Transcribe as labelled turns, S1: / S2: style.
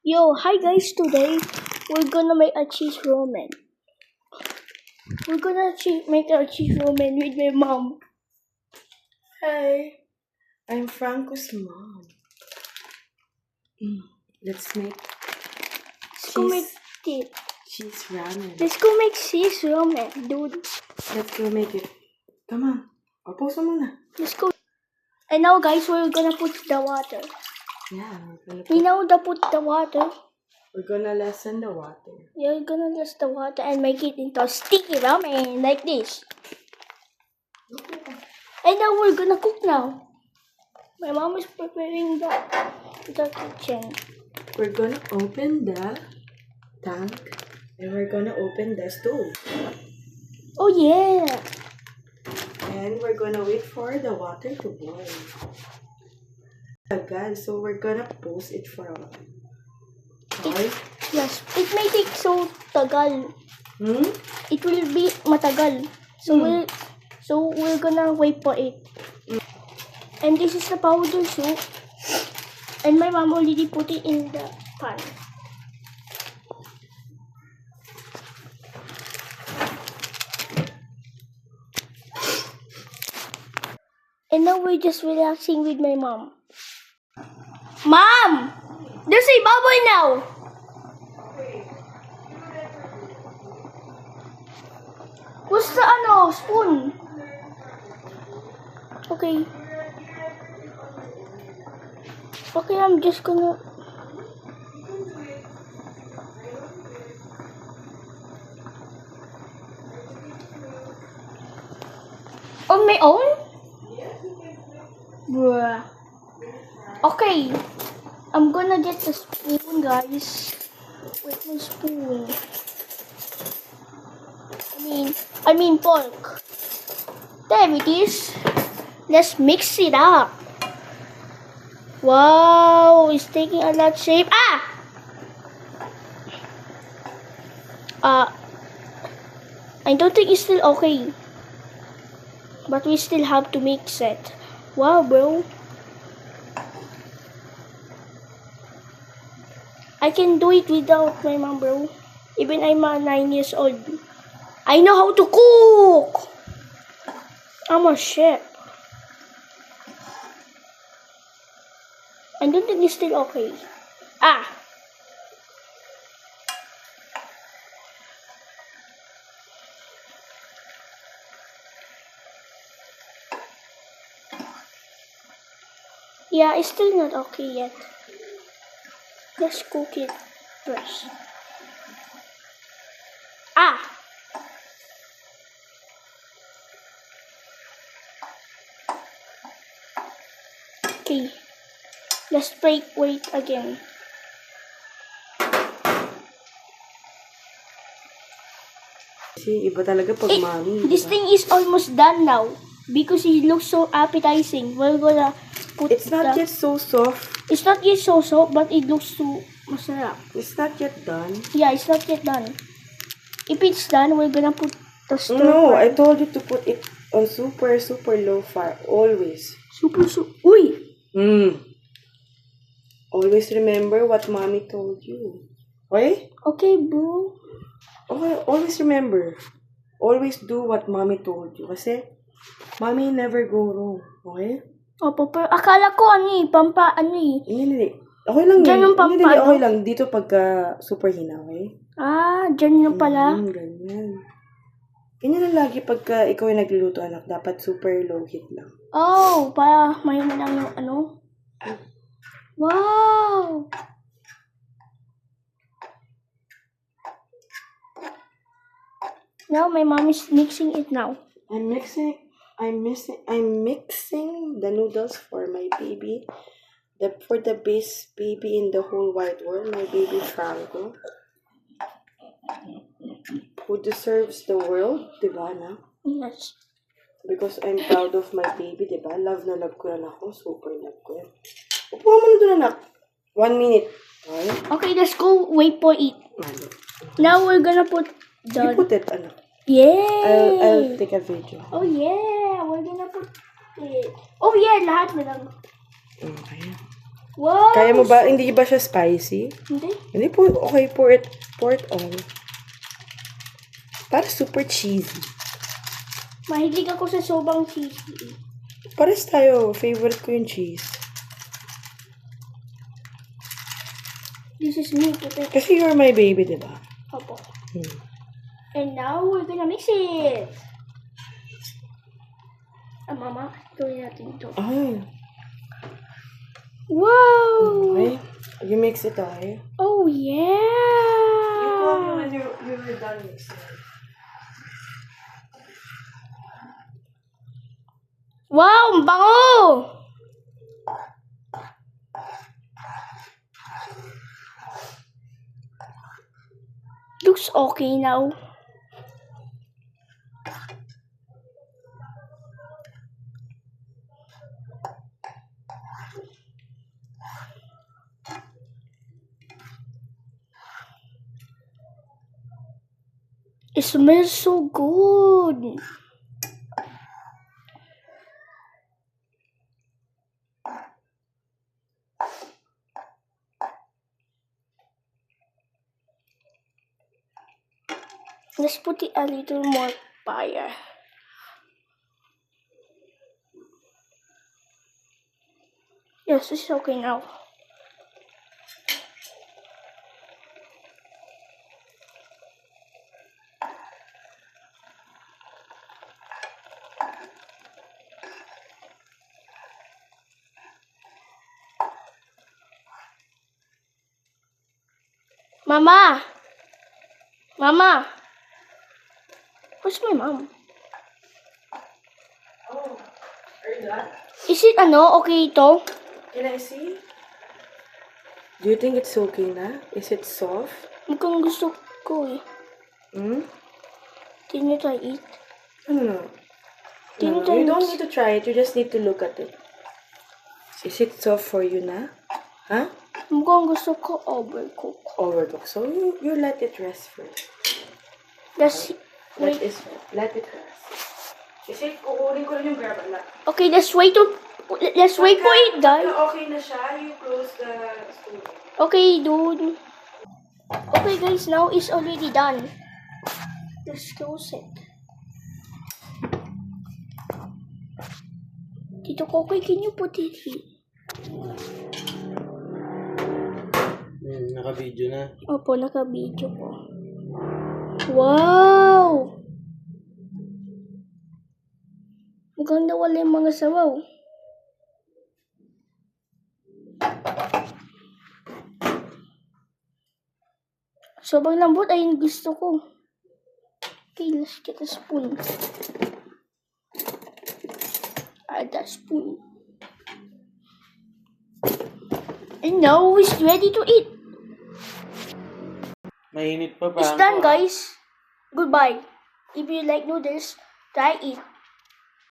S1: Yo, hi guys, today we're gonna make a cheese ramen. We're gonna make a cheese ramen with my mom.
S2: Hi, I'm Franco's mom. Let's make
S1: Let's go make it.
S2: cheese ramen.
S1: Let's go make cheese ramen, dude.
S2: Let's go make it. Come on. Pause mo muna.
S1: Let's go. And now guys, we're gonna put the water.
S2: Yeah,
S1: We now put the water.
S2: we're gonna lessen the water.
S1: You're gonna just the water and make it into a sticky ramen like this. And now we're gonna cook now. My mom is preparing the kitchen.
S2: We're gonna open the tank and we're gonna open the stove.
S1: Oh yeah.
S2: And we're gonna wait for the water to boil. Agad, so we're gonna pause it for a while. Okay?
S1: Yes, it may take so tagal. It will be matagal. So we're gonna wait for it. And this is the powder soup. And my mom already put it in the pan. And now we're just relaxing with my mom. Mom! There's a bubble now! What's the spoon? Okay. Okay, I'm just gonna... On my own? Bruh. Okay. I'm gonna get the spoon, guys. With my spoon. I mean pork. There it is. Let's mix it up. Wow, it's taking a lot shape. I don't think it's still okay. But we still have to mix it. Wow, bro. I can do it without my mom, bro. Even I'm 9 years old. I know how to cook. I'm a chef. I don't think it's still okay. Yeah, it's still not okay yet. Let's cook it first. Okay. Let's wait again.
S2: See, iba talaga pag mommy.
S1: This thing is almost done now. Because it looks so appetizing. We're gonna put
S2: It's not yet so soft.
S1: It's not yet so soft, but it looks so masarap.
S2: It's not yet done.
S1: Yeah, it's not yet done. If it's done, we're gonna put the stir
S2: No,
S1: fry.
S2: I told you to put it on super low fire. Always.
S1: Uy!
S2: Always remember what mommy told you. Okay?
S1: Okay, bro.
S2: Okay, always remember. Always do what mommy told you. Kasi, mommy never go wrong. Okay?
S1: Opo, pero akala ko
S2: Hindi. Okay lang
S1: Diyan
S2: yun.
S1: yung pampa,
S2: Hindi, okay
S1: no?
S2: lang. Dito pagka super hina, okay?
S1: Dyan yung pala.
S2: Ganyan. Ganyan lang lagi pagka ikaw ay nagluluto, anak. Dapat super low heat lang.
S1: Oh, para mahina lang yung Wow! Now my mom is mixing it now.
S2: I'm mixing the noodles for my baby. For the best baby in the whole wide world, my baby Franco. Who deserves the world, diba na?
S1: Yes.
S2: Because I'm proud of my baby, diba? Love na love ko yan ako. Super love ko yan. Upo mo na doon, anak. 1 minute.
S1: Okay, let's go wait for it. Now we're gonna put
S2: You put it, anak.
S1: Yeah.
S2: I'll take a video.
S1: Oh yeah, we're gonna put it. Oh yeah, lahat na lang.
S2: Okay.
S1: Wow!
S2: Kaya mo ba, hindi ba siya spicy?
S1: Hindi.
S2: Hindi po, okay, pour it on. Para super cheesy.
S1: Mahilig ako sa sobang cheesy.
S2: Pares tayo, favorite ko yung cheese.
S1: This is me to take.
S2: Kasi you're my baby, di ba?
S1: Opo.
S2: Hmm.
S1: And now, we're gonna mix it. Mama, gawin natin ito.
S2: Oh,
S1: Wow!
S2: okay. You mix it, okay?
S1: Oh, yeah!
S2: You call me when you were done mixing.
S1: Wow! Ang bango! Looks okay now. It smells so good. Let's put it a little more fire. Yes, this is okay now. Mama! Mama! Where's my mom?
S2: Oh, are you done?
S1: Is it okay ito?
S2: Can I see? Do you think it's okay na? Is it soft?
S1: Mukhang gusto ko eh.
S2: Hmm?
S1: Can you try it?
S2: No.
S1: Can you
S2: No,
S1: try
S2: you don't
S1: mix?
S2: need to try it. You just need to look at it. Is it soft for you na? Huh?
S1: Mukhang gusto ko overcook.
S2: Overcooked. So you let it rest first.
S1: Let's
S2: Let
S1: wait.
S2: it rest. Kasi kukunin ko rin yung grab na.
S1: Okay, let's wait for it, guys.
S2: Okay na siya, you close the stove.
S1: Okay, dude. Okay, guys, now it's already done. Let's close it. Tito Kokoy, can you put it here?
S3: Naka-video na.
S1: Opo, naka-video po. Wow! Mukhang nawala yung mga sabaw. Sobrang lambot ay yung gusto ko. Okay, let's get a spoon. Add a spoon. And now it's ready to eat.
S3: Mainit pa ba?
S1: It's done, guys. Goodbye. If you like noodles, try it.